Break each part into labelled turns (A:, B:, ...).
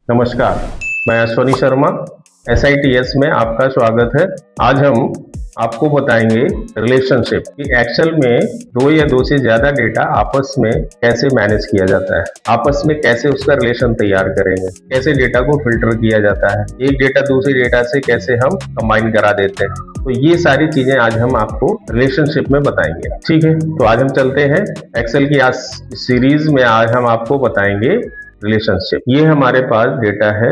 A: नमस्कार, मैं अश्वनी शर्मा, SITS में आपका स्वागत है। आज हम आपको बताएंगे रिलेशनशिप कि एक्सेल में दो या दो से ज़्यादा डेटा आपस में कैसे मैनेज किया जाता है, आपस में कैसे उसका रिलेशन तैयार करेंगे, कैसे डेटा को फिल्टर किया जाता है, एक डेटा दूसरे डेटा से कैसे हम कंबाइन करा देते हैं। तो ये सारी चीजें आज हम आपको रिलेशनशिप में बताएंगे। ठीक है, तो आज हम चलते हैं एक्सेल की आज सीरीज में। आज हम आपको बताएंगे रिलेशनशिप। ये हमारे पास डेटा है,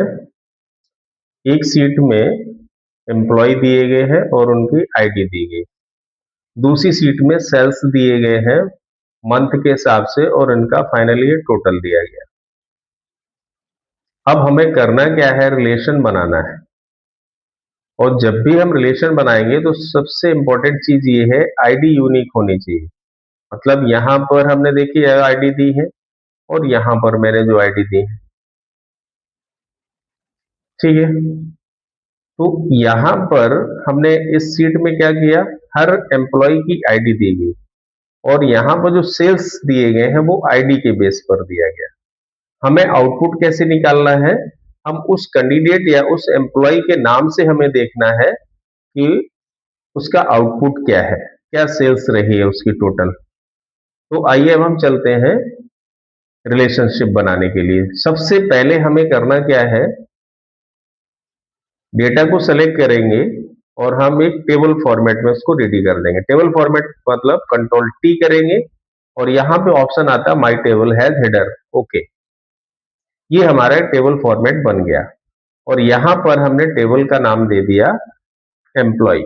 A: एक सीट में एम्प्लॉय दिए गए हैं और उनकी आईडी दी गई, दूसरी सीट में सेल्स दिए गए हैं मंथ के हिसाब से और इनका फाइनली टोटल दिया गया। अब हमें करना क्या है, रिलेशन बनाना है। और जब भी हम रिलेशन बनाएंगे तो सबसे इंपॉर्टेंट चीज ये है, आईडी यूनिक होनी चाहिए। मतलब यहां पर हमने देखी आईडी दी है और यहां पर मैंने जो आईडी दी है, ठीक है। तो यहां पर हमने इस सीट में क्या किया, हर एम्प्लॉय की आईडी दी गई और यहां पर जो सेल्स दिए गए हैं वो आईडी के बेस पर दिया गया। हमें आउटपुट कैसे निकालना है, हम उस कैंडिडेट या उस एम्प्लॉय के नाम से हमें देखना है कि उसका आउटपुट क्या है, क्या सेल्स रही है उसकी टोटल। तो आइए अब हम चलते हैं रिलेशनशिप बनाने के लिए। सबसे पहले हमें करना क्या है, डेटा को सेलेक्ट करेंगे और हम एक टेबल फॉर्मेट में उसको रेडी कर देंगे। टेबल फॉर्मेट मतलब कंट्रोल टी करेंगे और यहाँ पे ऑप्शन आता है my table has header. Okay, ये हमारा टेबल फॉर्मेट बन गया और यहाँ पर हमने टेबल का नाम दे दिया एम्प्लॉय।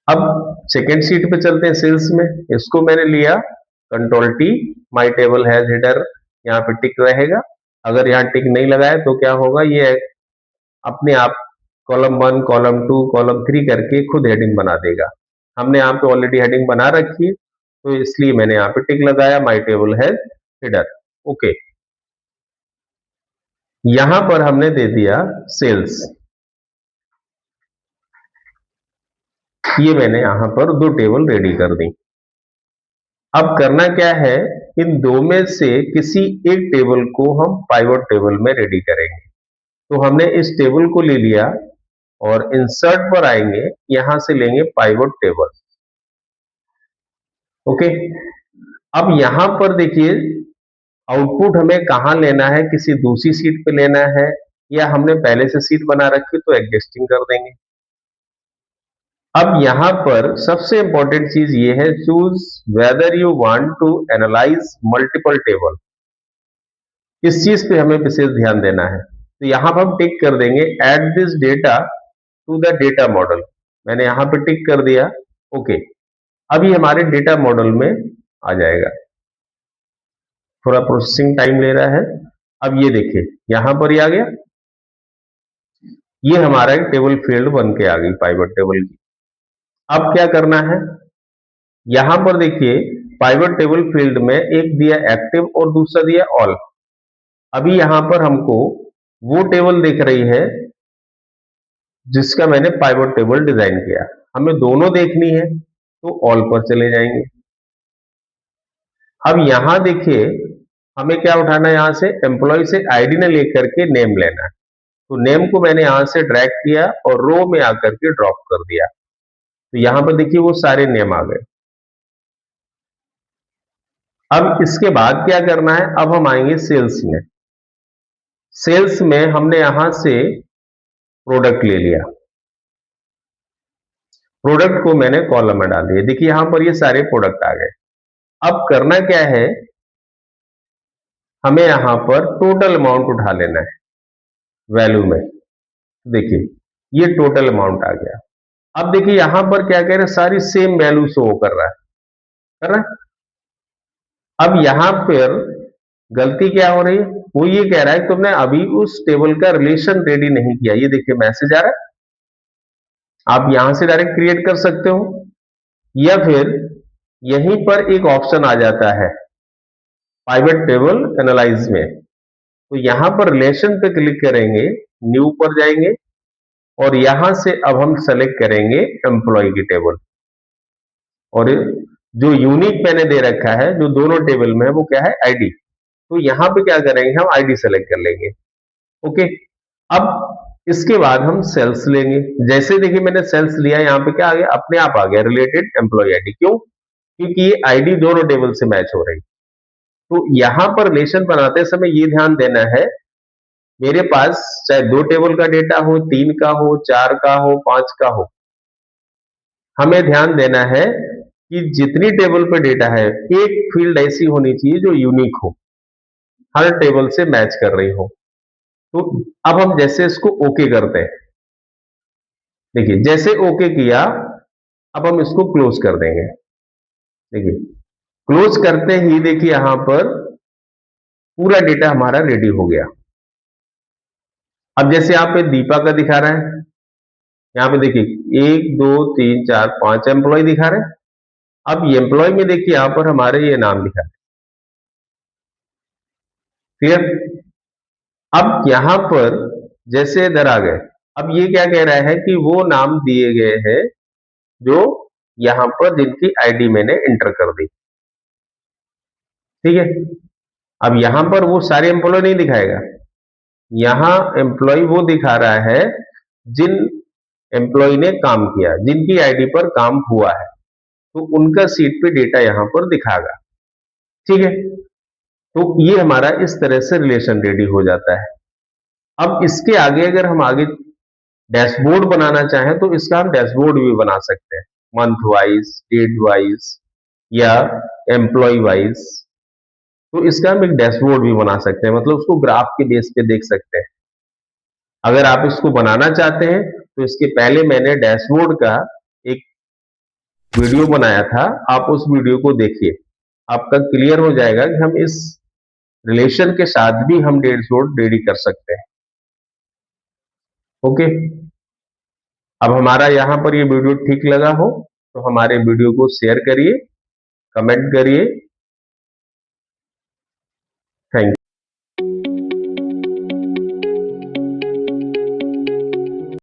A: अब सेकेंड सीट पे चलते हैं, सेल्स में। इसको मैंने लिया control T, my table has header, यहाँ पे टिक रहेगा। अगर यहाँ टिक नहीं लगाए तो क्या होगा, ये अपने आप कॉलम 1, कॉलम 2, कॉलम 3 करके खुद हेडिंग बना देगा। हमने यहाँ पे ऑलरेडी हेडिंग बना रखी है तो इसलिए मैंने यहाँ पे टिक लगाया, my table has header. Okay, यहां पर हमने दे दिया सेल्स। ये मैंने यहां पर दो टेबल रेडी कर दी। अब करना क्या है, इन दो में से किसी एक टेबल को हम पाइवट टेबल में रेडी करेंगे। तो हमने इस टेबल को ले लिया और इंसर्ट पर आएंगे, यहां से लेंगे पाइवट टेबल। ओके, अब यहां पर देखिए आउटपुट हमें कहां लेना है, किसी दूसरी सीट पे लेना है या हमने पहले से सीट बना रखी तो एडजस्टिंग कर देंगे। अब यहां पर सबसे इंपॉर्टेंट चीज ये है, choose whether you want to analyse multiple table. इस चीज पे हमें विशेष ध्यान देना है। तो यहां पर हम टिक कर देंगे add this data to the data model. मैंने यहां पे टिक कर दिया। ओके, अभी हमारे डेटा मॉडल में आ जाएगा, थोड़ा प्रोसेसिंग टाइम ले रहा है। अब ये देखिए यहां पर ही आ गया, ये हमारा एक टेबल फील्ड बन के आ गई पाइवट टेबल की। अब क्या करना है, यहां पर देखिए पाइवट टेबल फील्ड में एक दिया एक्टिव और दूसरा दिया ऑल। अभी यहां पर हमको वो टेबल दिख रही है जिसका मैंने पाइवट टेबल डिजाइन किया। हमें दोनों देखनी है तो ऑल पर चले जाएंगे। अब यहां देखिए हमें क्या उठाना है, यहां से एम्प्लॉय से आईडी ने लेकर के नेम लेना है। तो नेम को मैंने यहां से ड्रैग किया और रो में आकर के ड्रॉप कर दिया। तो यहां पर देखिए वो सारे नेम आ गए। अब इसके बाद क्या करना है, अब हम आएंगे सेल्स में। सेल्स में हमने यहां से प्रोडक्ट ले लिया, प्रोडक्ट को मैंने कॉलम में डाल दिया। देखिए यहां पर ये सारे प्रोडक्ट आ गए। अब करना क्या है, हमें यहां पर टोटल अमाउंट उठा लेना है वैल्यू में। देखिए ये टोटल अमाउंट आ गया। अब देखिए यहां पर क्या कह रहे हैं, सारी सेम वैल्यू शो कर रहा है, कर रहा है। अब यहां पर गलती क्या हो रही है, वो ये कह रहा है तुमने अभी उस टेबल का रिलेशन रेडी नहीं किया। ये देखिए मैसेज आ रहा है, आप यहां से डायरेक्ट क्रिएट कर सकते हो या फिर यहीं पर एक ऑप्शन आ जाता है पाइवट टेबल एनालाइज में। तो यहां पर रिलेशन पे क्लिक करेंगे, न्यू पर जाएंगे और यहां से अब हम सेलेक्ट करेंगे एम्प्लॉय की टेबल। और जो यूनिक मैंने दे रखा है जो दोनों टेबल में है वो क्या है, आईडी। तो यहाँ पे क्या करेंगे, हम आईडी सेलेक्ट कर लेंगे। ओके, अब इसके बाद हम सेल्स लेंगे। जैसे देखिए मैंने सेल्स लिया, यहाँ पे क्या आ गया, अपने आप आ गया रिलेटेड एम्प्लॉय आईडी। क्यों? क्योंकि ये आईडी दोनों टेबल से मैच हो रही। तो यहाँ पर रिलेशन बनाते समय ये ध्यान देना है, मेरे पास चाहे 2 टेबल का डेटा हो, 3 का हो, 4 का हो, 5 का हो, हमें ध्यान देना है कि जितनी टेबल पे डेटा है, एक फील्ड ऐसी होनी चाहिए जो यूनिक हो, हर टेबल से मैच कर रही हो। तो अब हम जैसे इसको ओके करते हैं, देखिए जैसे ओके किया, अब हम इसको क्लोज कर देंगे। देखिए क्लोज करते ही देखिए यहां पर पूरा डेटा हमारा रेडी हो गया। अब जैसे यहाँ पे दीपा का दिखा रहा है, यहाँ पे देखिए 1 2 3 4 5 एम्प्लॉय दिखा रहे हैं। अब ये एम्प्लॉय में देखिए यहाँ पर हमारे ये नाम दिखा रहे हैं। क्लियर? अब यहां पर जैसे इधर आ गए, अब ये क्या कह रहा है कि वो नाम दिए गए हैं जो यहां पर जिनकी आईडी मैंने एंटर कर दी। ठीक है, अब यहां पर वो सारे एम्प्लॉय नहीं दिखाएगा, यहां एम्प्लॉय वो दिखा रहा है जिन एम्प्लॉय ने काम किया, जिनकी आईडी पर काम हुआ है, तो उनका सीट पे डेटा यहां पर दिखाएगा। ठीक है, तो ये हमारा इस तरह से रिलेशन रेडी हो जाता है। अब इसके आगे अगर हम आगे डैशबोर्ड बनाना चाहें तो इसका हम डैशबोर्ड भी बना सकते हैं, मंथ वाइज, डेट वाइज या एम्प्लॉय वाइज। तो इसका हम एक डैशबोर्ड भी बना सकते हैं, मतलब उसको ग्राफ के बेस पे देख सकते हैं। अगर आप इसको बनाना चाहते हैं तो इसके पहले मैंने डैशबोर्ड का एक वीडियो बनाया था, आप उस वीडियो को देखिए, आपका क्लियर हो जाएगा कि हम इस रिलेशन के साथ भी हम डैशबोर्ड रेडी कर सकते हैं। ओके, अब हमारा यहाँ पर ये वीडियो ठीक लगा हो तो हमारे वीडियो को शेयर करिए, कमेंट करिए